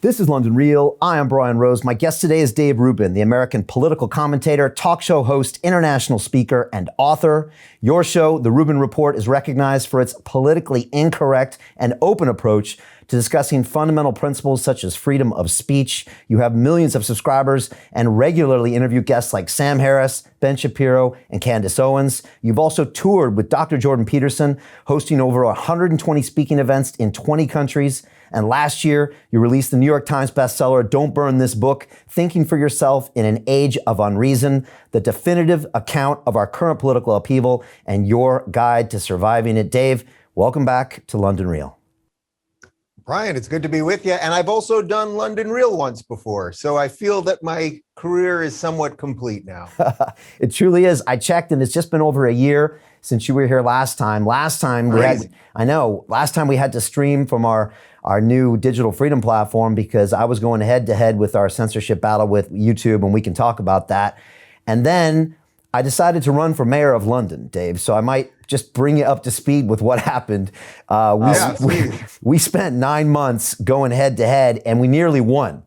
This is London Real. I am Brian Rose. My guest today is Dave Rubin, the American political commentator, talk show host, international speaker, and author. Your show, The Rubin Report, is recognized for its politically incorrect and open approach to discussing fundamental principles such as freedom of speech. You have millions of subscribers and regularly interview guests like Sam Harris, Ben Shapiro, and Candace Owens. You've also toured with Dr. Jordan Peterson, hosting over 120 speaking events in 20 countries. And last year, you released the New York Times bestseller, Don't Burn This Book, Thinking for Yourself in an Age of Unreason, the definitive account of our current political upheaval and your guide to surviving it. Dave, welcome back to London Real. Brian, it's good to be with you. And I've also done London Real once before, so I feel that my career is somewhat complete now. It truly is. I checked, and it's just been over a year since you were here last time. Last time we had to stream from our new digital freedom platform because I was going head to head with our censorship battle with YouTube, and we can talk about that. And then I decided to run for mayor of London, Dave. So I might just bring you up to speed with what happened. We spent 9 months going head to head, and we nearly won.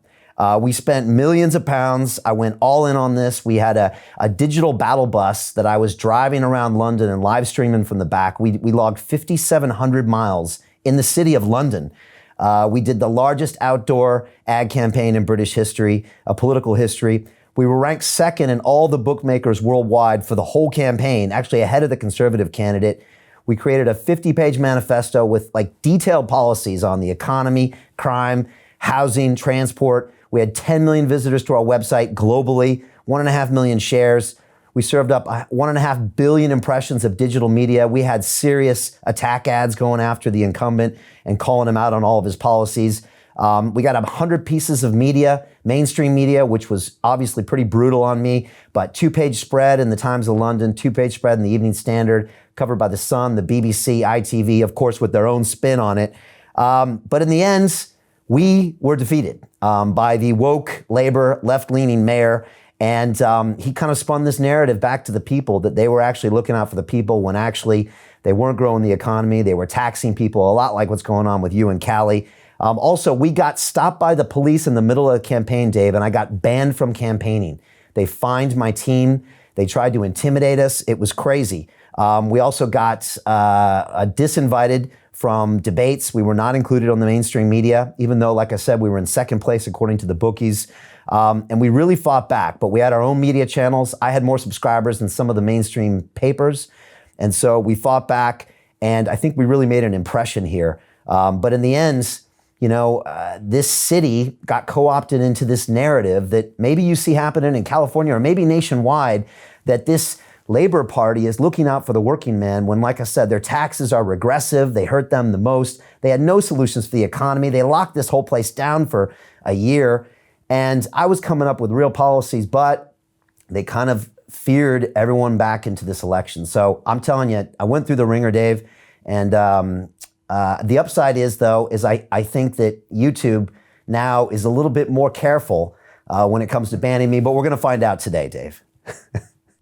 We spent millions of pounds. I went all in on this. We had a digital battle bus that I was driving around London and live streaming from the back. We logged 5,700 miles in the city of London. We did the largest outdoor ad campaign in British history, political history. We were ranked second in all the bookmakers worldwide for the whole campaign, actually ahead of the conservative candidate. We created a 50-page manifesto with detailed policies on the economy, crime, housing, transport. We had 10 million visitors to our website globally, 1.5 million shares. We served up 1.5 billion impressions of digital media. We had serious attack ads going after the incumbent and calling him out on all of his policies. We got 100 pieces of media, mainstream media, which was obviously pretty brutal on me, but 2-page spread in the Times of London, 2-page spread in the Evening Standard, covered by The Sun, the BBC, ITV, of course, with their own spin on it. But in the end, we were defeated by the woke, Labour, left-leaning mayor. And he kind of spun this narrative back to the people that they were actually looking out for the people when actually they weren't growing the economy. They were taxing people, a lot like what's going on with you and Callie. Also, we got stopped by the police in the middle of the campaign, Dave, and I got banned from campaigning. They fined my team. They tried to intimidate us. It was crazy. We also got disinvited from debates. We were not included on the mainstream media, even though, like I said, we were in second place according to the bookies. And we really fought back, but we had our own media channels. I had more subscribers than some of the mainstream papers. And so we fought back, and I think we really made an impression here. But in the end, this city got co-opted into this narrative that maybe you see happening in California or maybe nationwide, that this Labor Party is looking out for the working man when, like I said, their taxes are regressive. They hurt them the most. They had no solutions for the economy. They locked this whole place down for a year. And I was coming up with real policies, but they kind of feared everyone back into this election. So I'm telling you, I went through the ringer, Dave. And the upside is, though, is I think that YouTube now is a little bit more careful when it comes to banning me. But we're going to find out today, Dave.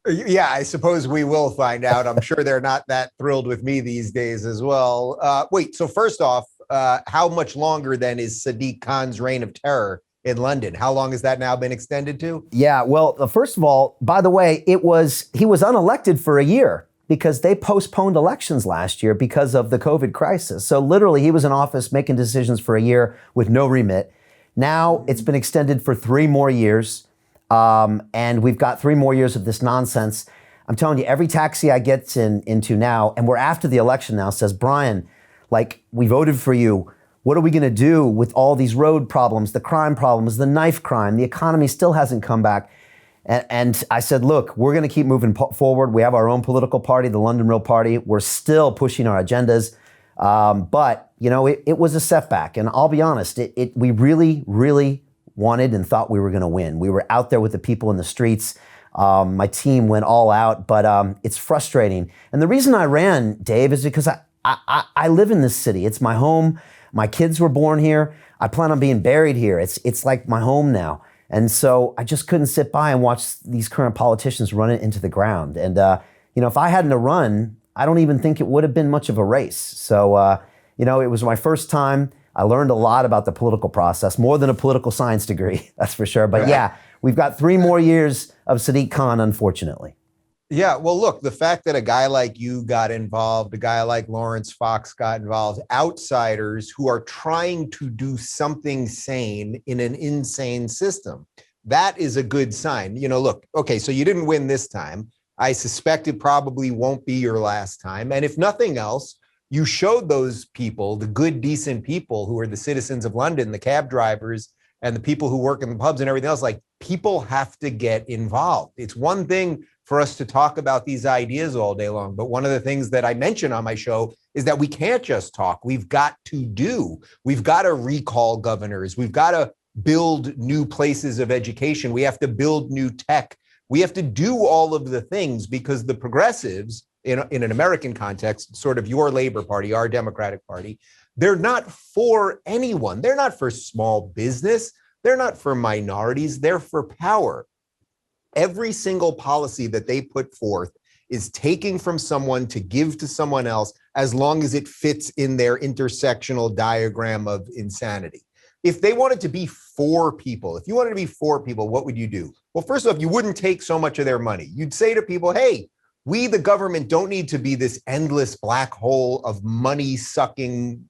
Yeah, I suppose we will find out. I'm sure they're not that thrilled with me these days as well. Wait, so first off, how much longer then is Sadiq Khan's reign of terror in London? How long has that now been extended to? Yeah, well, first of all, by the way, he was unelected for a year because they postponed elections last year because of the COVID crisis. So literally, he was in office making decisions for a year with no remit. Now it's been extended for 3 more years. And we've got 3 more years of this nonsense. I'm telling you, every taxi I get into now, and we're after the election now, says, Brian, we voted for you. What are we going to do with all these road problems, the crime problems, the knife crime? The economy still hasn't come back. And I said, look, we're going to keep moving forward. We have our own political party, the London Real Party. We're still pushing our agendas. But, it was a setback. And I'll be honest, we really, really wanted and thought we were going to win. We were out there with the people in the streets. My team went all out, but it's frustrating. And the reason I ran, Dave, is because I live in this city. It's my home. My kids were born here. I plan on being buried here. It's like my home now. And so I just couldn't sit by and watch these current politicians run it into the ground. And, if I hadn't run, I don't even think it would have been much of a race. So, it was my first time. I learned a lot about the political process, more than a political science degree, that's for sure. But yeah, we've got 3 more years of Sadiq Khan, unfortunately. Yeah, well, look, the fact that a guy like you got involved, a guy like Lawrence Fox got involved, outsiders who are trying to do something sane in an insane system, that is a good sign. Look, okay, so you didn't win this time. I suspect it probably won't be your last time. And if nothing else, you showed those people, the good, decent people who are the citizens of London, the cab drivers and the people who work in the pubs and everything else, like, people have to get involved. It's one thing for us to talk about these ideas all day long. But one of the things that I mention on my show is that we can't just talk. We've got to do. We've got to recall governors. We've got to build new places of education. We have to build new tech. We have to do all of the things because the progressives, in an American context, sort of your Labor Party, our Democratic Party, they're not for anyone. They're not for small business. They're not for minorities. They're for power. Every single policy that they put forth is taking from someone to give to someone else, as long as it fits in their intersectional diagram of insanity. If they wanted to be for people, if you wanted to be for people, what would you do? Well, first off, you wouldn't take so much of their money. You'd say to people, hey, we, the government, don't need to be this endless black hole of money sucking,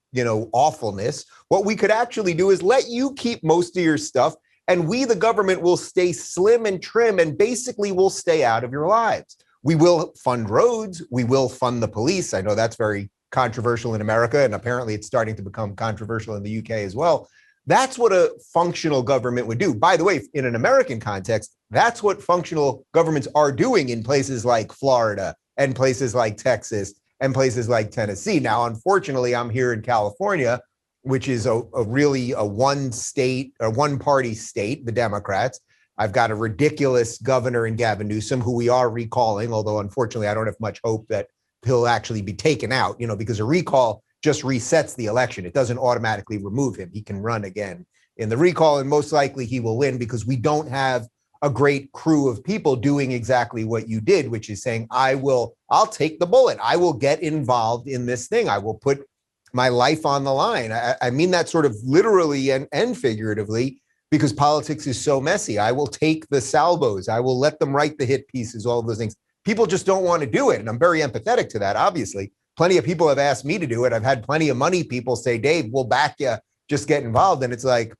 awfulness. What we could actually do is let you keep most of your stuff, and we, the government, will stay slim and trim, and basically will stay out of your lives. We will fund roads. We will fund the police. I know that's very controversial in America, and apparently it's starting to become controversial in the UK as well. That's what a functional government would do. By the way, in an American context, that's what functional governments are doing in places like Florida and places like Texas and places like Tennessee. Now, unfortunately, I'm here in California, which is a really one state or one party state, the Democrats. I've got a ridiculous governor in Gavin Newsom, who we are recalling, although unfortunately I don't have much hope that he'll actually be taken out, because a recall just resets the election. It doesn't automatically remove him. He can run again in the recall, and most likely he will win because we don't have a great crew of people doing exactly what you did, which is saying, I'll take the bullet. I will get involved in this thing. I will put my life on the line. I mean that sort of literally and figuratively, because politics is so messy. I will take the salvos. I will let them write the hit pieces, all of those things. People just don't want to do it. And I'm very empathetic to that, obviously. Plenty of people have asked me to do it. I've had plenty of money people say, Dave, we'll back you, just get involved. And it's like,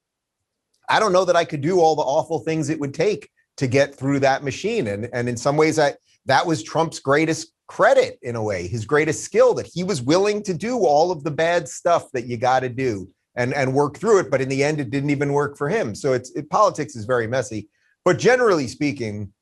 I don't know that I could do all the awful things it would take to get through that machine. And in some ways, that was Trump's greatest credit, in a way, his greatest skill, that he was willing to do all of the bad stuff that you got to do and work through it. But in the end, it didn't even work for him. So politics is very messy. But generally speaking,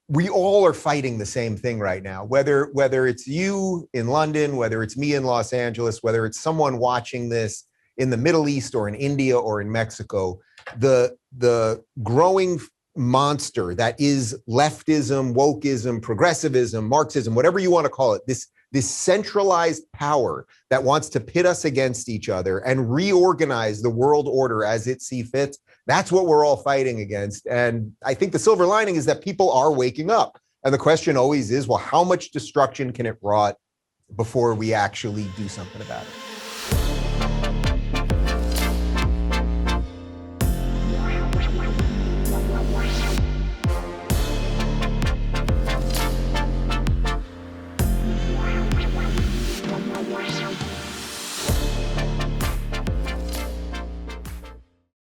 we all are fighting the same thing right now, whether it's you in London, whether it's me in Los Angeles, whether it's someone watching this in the Middle East or in India or in Mexico. The growing monster that is leftism, wokeism, progressivism, Marxism, whatever you want to call it, this centralized power that wants to pit us against each other and reorganize the world order as it sees fit. That's what we're all fighting against. And I think the silver lining is that people are waking up. And the question always is, well, how much destruction can it wrought before we actually do something about it?